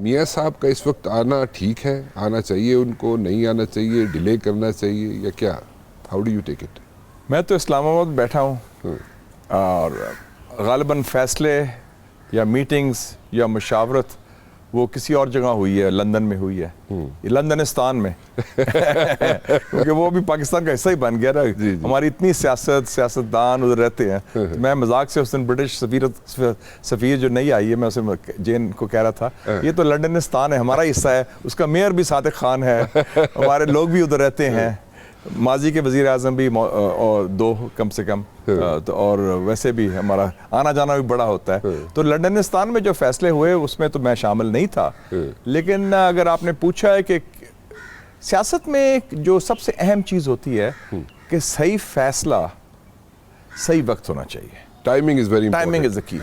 میاں صاحب کا اس وقت آنا ٹھیک ہے؟ آنا چاہیے ان کو، نہیں آنا چاہیے، ڈیلے کرنا چاہیے یا کیا؟ How do you take it? میں تو اسلام آباد بیٹھا ہوں اور غالباً فیصلے یا میٹنگز یا مشاورت وہ کسی اور جگہ ہوئی ہے، لندن میں ہوئی ہے، یہ لندنستان میں کیونکہ وہ بھی پاکستان کا حصہ ہی بن گیا نا. ہماری اتنی سیاستدان ادھر رہتے ہیں. میں مذاق سے اس دن برٹش سفیر جو نہیں آئی ہے، میں اسے جین کو کہہ رہا تھا یہ تو لندنستان ہے، ہمارا حصہ ہے، اس کا میئر بھی صادق خان ہے، ہمارے لوگ بھی ادھر رہتے ہیں، ماضی کے وزیر اعظم بھی اور دو کم سے کم، اور ویسے بھی ہمارا آنا جانا بھی بڑا ہوتا ہے. تو لندنستان میں جو فیصلے ہوئے اس میں تو میں شامل نہیں تھا. لیکن اگر آپ نے پوچھا ہے کہ سیاست میں جو سب سے اہم چیز ہوتی ہے کہ صحیح فیصلہ صحیح وقت ہونا چاہیے. Timing is very important. Timing is the key.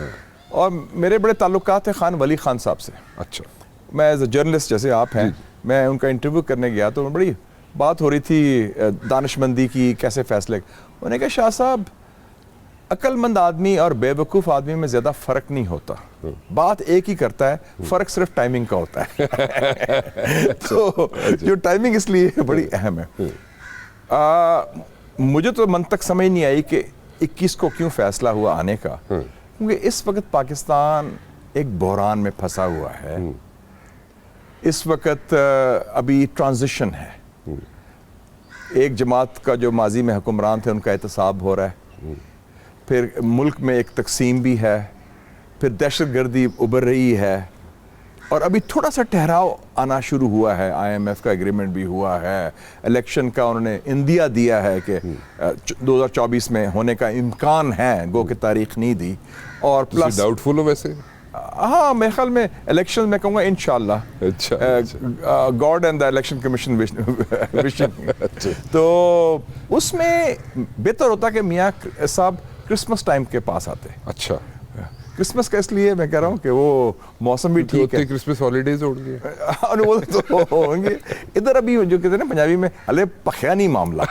اور میرے بڑے تعلقات ہیں خان ولی خان صاحب سے. اچھا. میں ایز اے جرنلسٹ جیسے آپ ہیں، میں ان کا انٹرویو کرنے گیا تو بڑی بات ہو رہی تھی دانش مندی کی، کیسے فیصلے. انہوں نے کہا شاہ صاحب عقل مند آدمی اور بے وقوف آدمی میں زیادہ فرق نہیں ہوتا، بات ایک ہی کرتا ہے، فرق صرف ٹائمنگ کا ہوتا ہے. تو جو ٹائمنگ اس لیے بڑی اہم ہے. مجھے تو منطق سمجھ نہیں آئی کہ 21 کو کیوں فیصلہ ہوا آنے کا، کیونکہ اس وقت پاکستان ایک بحران میں پھنسا ہوا ہے. اس وقت ابھی ٹرانزیشن ہے. ایک جماعت کا جو ماضی میں حکمران تھے ان کا احتساب ہو رہا ہے، پھر ملک میں ایک تقسیم بھی ہے، پھر دہشت گردی ابھر رہی ہے، اور ابھی تھوڑا سا ٹھہراؤ آنا شروع ہوا ہے. IMF کا ایگریمنٹ بھی ہوا ہے، الیکشن کا انہوں نے اندیا دیا ہے کہ 2024 میں ہونے کا امکان ہے، گو کہ تاریخ نہیں دی. اور پلس ڈاؤٹ فل ہو ویسے؟ ہاں میرے خیال میں الیکشن میں کہوں گا انشاءاللہ. اچھا. God and the election commission wishing. تو اس میں بہتر ہوتا کہ میاں صاحب کرسمس ٹائم کے پاس آتے. اچھا. کرسمس کا اس لیے میں کہہ رہا ہوں کہ وہ موسم بھی ٹھیک ہے. کرسمس ہالیڈیز ہوں گے. وہ تو ہوں گے. ادھر ابھی جو کہتے ہیں نا پنجابی میں ہلے پخیا نہیں معاملہ،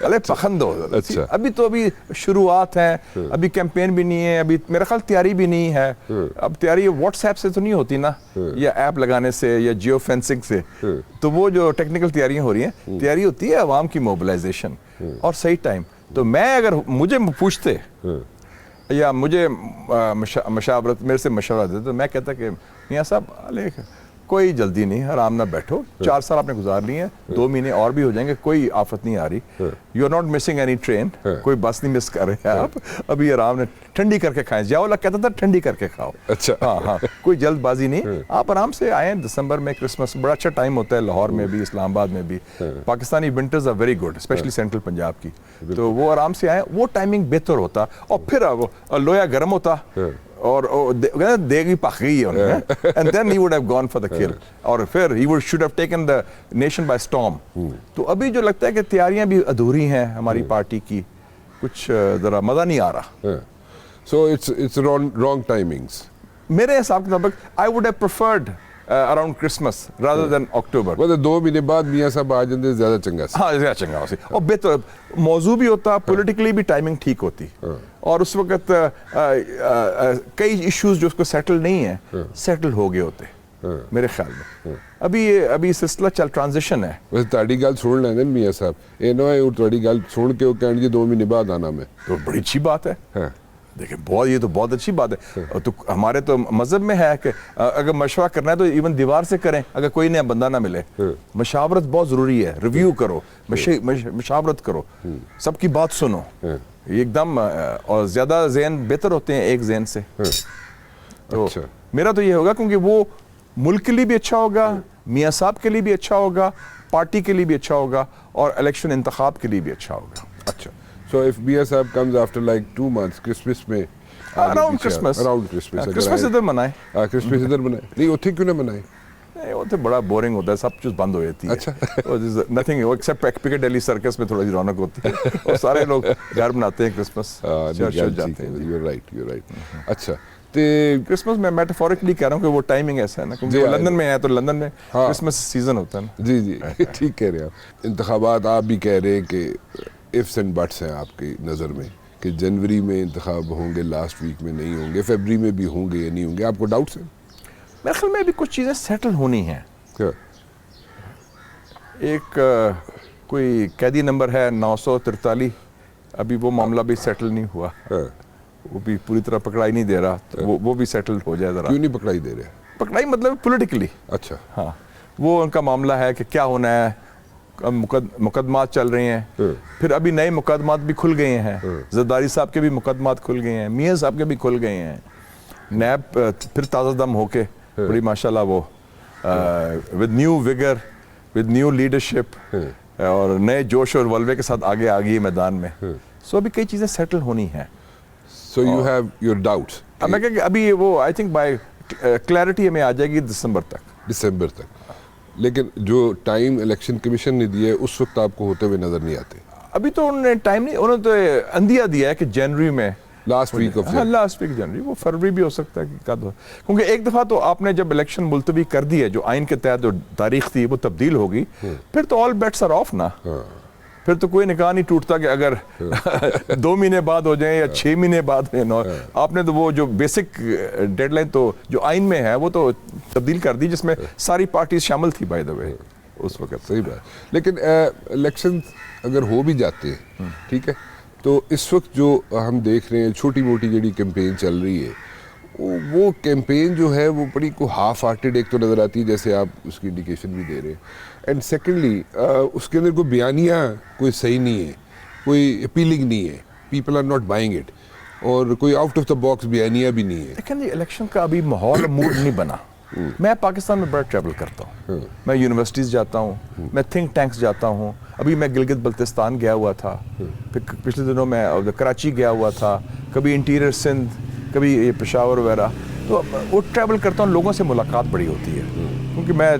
ہلے پخند ہو. ابھی تو ابھی شروعات ہیں، ابھی کیمپین بھی نہیں ہے، ابھی میرا خیال تیاری بھی نہیں ہے. اب تیاری واٹس ایپ سے تو نہیں ہوتی نا، یا ایپ لگانے سے یا جیو فینسنگ سے. تو وہ جو ٹیکنیکل تیاریاں ہو رہی ہیں، تیاری ہوتی ہے عوام کی موبلائزیشن اور صحیح ٹائم. تو میں اگر مجھے پوچھتے یا مجھے مشاورت میرے سے مشورہ دیتے تو میں کہتا کہ میاں صاحب کوئی جلدی نہیں، آرام نہ بیٹھو. 4 سال آپ نے گزار لیے ہیں، 2 مہینے اور بھی ہو جائیں گے، کوئی آفت نہیں آ رہی. You are not missing any train, کوئی بس نہیں مس کر رہے ہیں آپ. ابھی آرام نے ٹھنڈی کر کے کھائیں. ضیاء اللہ کہتا تھا ٹھنڈی کر کے کھاؤ. اچھا. ہاں کوئی جلد بازی نہیں. آپ آرام سے آئیں. دسمبر میں کرسمس بڑا اچھا ٹائم ہوتا ہے، لاہور میں بھی، اسلام آباد میں بھی. Pakistani winters are very good, especially central Punjab کی. تو وہ آرام سے آئیں، وہ ٹائمنگ بہتر ہوتا. اور پھر لویا گرم ہوتا اور دیگی پک گئی ہے، and then he would have gone for the kill. اور پھر he should have taken the nation by storm. تو ابھی جو لگتا ہے کہ تیاریاں بھی ادھوری ہیں ہماری پارٹی کی، کچھ ذرا مزہ نہیں آ رہا. So it's wrong timings. میرے حساب کے مطابق I would have preferred around Christmas rather than October. مطلب 2 مہینے بعد میاں صاحب آ جاتے زیادہ چنگا سی. ہاں زیادہ چنگا ہوتی اور بہتر موضوع بھی ہوتا، پولیٹیکلی بھی ٹائمنگ ٹھیک ہوتی. اور اس وقت کئی ایشوز جو اس کو سیٹل نہیں ہیں سیٹل ہو گئے ہوتے میرے خیال میں. ابھی سلسلہ ٹرانزیشن ہے. ویسے تاڑی گل سن لینے میاں صاحب، یہ نہ ہے تاڑی گل سن کے وہ کہنے جی 2 مہینے بعد آنا میں، تو بڑی اچھی بات ہے. دیکھیں یہ تو بہت اچھی بات ہے. تو ہمارے تو مذہب میں ہے کہ اگر مشورہ کرنا ہے تو ایون دیوار سے کریں اگر کوئی نیا بندہ نہ ملے. مشاورت بہت ضروری ہے. ریویو کرو، مشاورت کرو، سب کی بات سنو ایک دم. اور زیادہ ذہن بہتر ہوتے ہیں ایک ذہن سے. تو میرا تو یہ ہوگا کیونکہ وہ ملک کے لیے بھی اچھا ہوگا، میاں صاحب کے لیے بھی اچھا ہوگا، پارٹی کے لیے بھی اچھا ہوگا، اور الیکشن انتخاب کے لیے بھی اچھا ہوگا. اچھا. So if Mia Sahib comes after like 2 months, Christmas میں around Christmas ادھر منائے. کرسمس ادھر منائے. نہیں اتنے کیوں نہ منائے؟ وہ تو بڑا بورنگ ہوتا ہے، سب چیز بند ہو جاتی ہے. اچھا. نتھنگ ایکسیپٹ پکیڈیلی سرکس میں تھوڑا سی رونق ہوتی ہے اور سارے لوگ گھر بناتے ہیں کرسمس، جاتے ہیں. You right. اچھا. کرسمس میں میٹافورکلی کہہ رہا ہوں کہ وہ ٹائمنگ ایسا ہے نا، کیونکہ لندن میں ہے تو لندن میں کرسمس سیزن ہوتا ہے نا. جی ٹھیک کہہ رہے ہیں آپ. انتخابات آپ بھی کہہ رہے ہیں کہ ifs and buts ہیں آپ کی نظر میں کہ جنوری میں انتخاب ہوں گے، لاسٹ ویک میں نہیں ہوں گے، فیبری میں بھی ہوں گے یا نہیں ہوں گے، آپ کو ڈاؤٹس ہیں؟ میرے خیال میں ابھی کچھ چیزیں سیٹل ہونی ہیں. کیا؟ ایک کوئی قیدی نمبر ہے 943, ابھی وہ معاملہ بھی سیٹل نہیں ہوا, وہ بھی پوری طرح پکڑائی نہیں دے رہا, تو وہ بھی سیٹل ہو جائے ذرا. کیوں نہیں پکڑائی دے رہے؟ پکڑائی مطلب پولیٹیکلی. اچھا. ہاں, وہ ان کا معاملہ ہے کہ کیا ہونا ہے. مقدمات چل رہے ہیں, پھر ابھی نئے مقدمات بھی کھل گئے ہیں. زرداری صاحب کے بھی مقدمات کھل گئے ہیں, میاں صاحب کے بھی کھل گئے ہیں. نیب پھر تازہ دم ہو کے بڑی ماشاءاللہ وہ with new vigour, with new leadership اور نئے جوش اور ولوے کے ساتھ آگے آ گئی میدان میں. سو ابھی کئی چیزیں سیٹل ہونی ہیں. So you have your doubts. اب میں کہ ابھی وہ آئی تھنک بائی کلیئرٹی ہمیں آ جائے گی دسمبر تک. لیکن جو ٹائم الیکشن کمیشن نے دیا ہے اس وقت آپ کو ہوتے ہوئے نظر نہیں آتے. ابھی تو انہوں نے ٹائم نہیں, انہوں نے تو اندیا دیا ہے کہ جنوری میں, last week of last week جنوری, وہ فروری بھی ہو سکتا ہے کہ کب, کیونکہ ایک دفعہ تو آپ نے جب الیکشن ملتوی کر دی ہے, جو آئین کے تحت جو تاریخ تھی وہ تبدیل ہوگی, پھر تو آل بیٹس آر آف نا. پھر تو کوئی نکاح نہیں ٹوٹتا کہ اگر 2 مہینے بعد ہو جائیں یا 6 مہینے بعد ہو. آپ نے تو وہ جو بیسک ڈیڈ لائن تو جو آئین میں ہے وہ تو تبدیل کر دی, جس میں ساری پارٹیز شامل تھی بائی دا وے اس وقت. صحیح بات. لیکن الیکشن اگر ہو بھی جاتے ہیں, ٹھیک ہے, تو اس وقت جو ہم دیکھ رہے ہیں چھوٹی موٹی جڑی کیمپین چل رہی ہے, وہ کیمپین جو ہے وہ بڑی کو ہاف ہارٹیڈ ایک تو نظر آتی ہے, جیسے آپ اس کی انڈیکیشن بھی دے رہے ہیں. اینڈ سیکنڈلی اس کے اندر کوئی بیانیہ کوئی صحیح نہیں ہے, کوئی اپیلنگ نہیں ہے, people are not buying it, اور کوئی آؤٹ آف دا باکس بیانیہ بھی نہیں ہے. لیکن الیکشن کا ابھی ماحول موڈ نہیں بنا. میں پاکستان میں بڑا ٹریول کرتا ہوں, میں یونیورسٹیز جاتا ہوں, میں تھنک ٹینکس جاتا ہوں. ابھی میں گلگت بلتستان گیا ہوا تھا, پھر پچھلے دنوں میں کراچی گیا ہوا تھا, کبھی انٹیریئر سندھ, کبھی پشاور وغیرہ. تو وہ ٹریول کرتا ہوں, لوگوں سے ملاقات بڑی ہوتی ہے, کیونکہ میں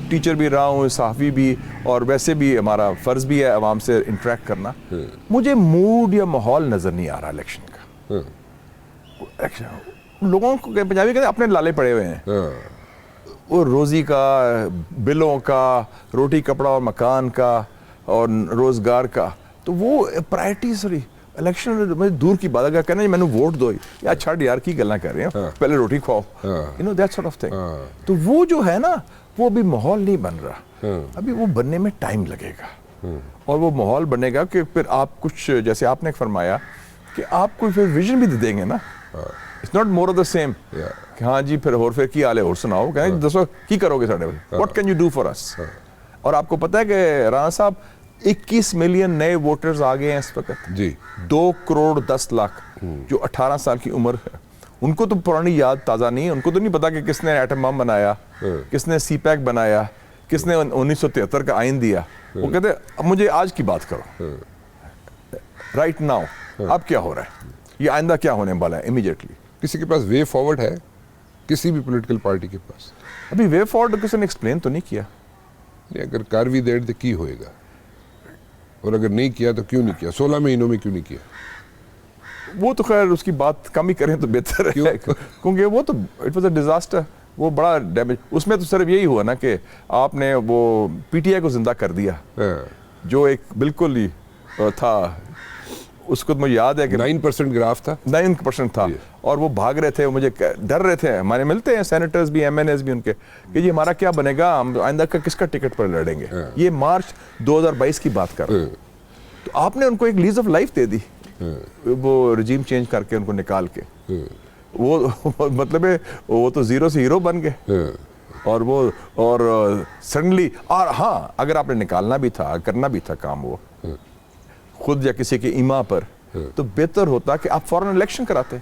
ٹیچر بھی رہا ہوں, صحافی بھی, اور ویسے بھی ہمارا فرض بھی ہے عوام سے انٹریکٹ کرنا. مجھے موڈ یا ماحول نظر نہیں آ رہا الیکشن کا. لوگوں کو پنجابی کہتے ہیں اپنے لالے پڑے ہوئے ہیں, وہ روزی کا, بلوں کا, روٹی کپڑا اور مکان کا اور روزگار کا, تو وہ پرائرٹیز رہی. الیکشن دور کی بات, اگر کہنا میں نے ووٹ دو, یا چھڑ یار کی گلاں کر رہے ہیں, پہلے روٹی کھاؤ, you know that sort of thing. تو وہ جو ہے نا, وہ ابھی ماحول نہیں بن رہا, ابھی وہ بننے میں ٹائم لگے گا. اور وہ ماحول بنے گا کہ پھر آپ کچھ, جیسے آپ نے فرمایا کہ آپ کوئی پھر ویژن بھی دیں گے نا. It's not more of the same کہ ہاں جی پھر پھر کی حال ہے اور سناؤ, کہیں دسو کی کرو گے ساڈے, what can you do for us. اور آپ کو پتہ ہے کہ رانا صاحب 21 ملین نئے ووٹرز آ گئے ہیں اس وقت جی. 2 کروڑ 10 لاکھ جو 18 سال کی عمر ہے. ان کو تو پرانی یاد تازہ نہیں ہے, ان کو تو نہیں پتا کہ کس نے ایٹم بم بنایا, کس نے سی پیک بنایا, کس نے 1973 کا آئین دیا. وہ کہتے ہیں اب مجھے آج کی بات کرو, رائٹ ناؤ, اب کیا ہو رہا ہے, یہ آئندہ کیا ہونے والا ہے امیڈیٹلی. کسی کے پاس وے فارورڈ ہے, کسی بھی پولیٹیکل پارٹی کے پاس؟ ابھی وے فارورڈ کسی نے ایکسپلین تو نہیں کیا. اگر کر بھی دے تو کی ہوئے گا, اور اگر نہیں کیا تو کیوں نہیں کیا, 16 مہینوں میں کیوں نہیں کیا؟ وہ تو خیر اس کی بات کم ہی کریں تو بہتر ہے, کیونکہ وہ تو اٹ واز اے ڈیزاسٹر, وہ بڑا ڈیمیج. اس میں تو صرف یہی ہوا نا کہ آپ نے وہ پی ٹی آئی کو زندہ کر دیا, جو ایک بالکل ہی تھا. اس کو مجھے یاد ہے کہ 9% گراف تھا, 9% تھا, اور وہ بھاگ رہے تھے, مجھے ڈر رہے تھے. ہمارے ملتے ہیں سینیٹرز بھی, ایم این ایز بھی ان کے, کہ جی ہمارا کیا بنے گا, ہم آئندہ کا کس کا ٹکٹ پر لڑیں گے. یہ مارچ 2022 کی بات کر رہے ہیں. تو آپ نے ان کو ایک لیز آف لائف دے دی, وہ رجیم چینج کر کے ان کو نکال کے. وہ مطلب ہے وہ تو زیرو سے ہیرو بن گئے. اور وہ اور سڈنلی, اور ہاں اگر آپ نے نکالنا بھی تھا, کرنا بھی تھا کام وہ خود یا کسی کے ایما پر, تو بہتر ہوتا کہ آپ فوراً الیکشن کراتے.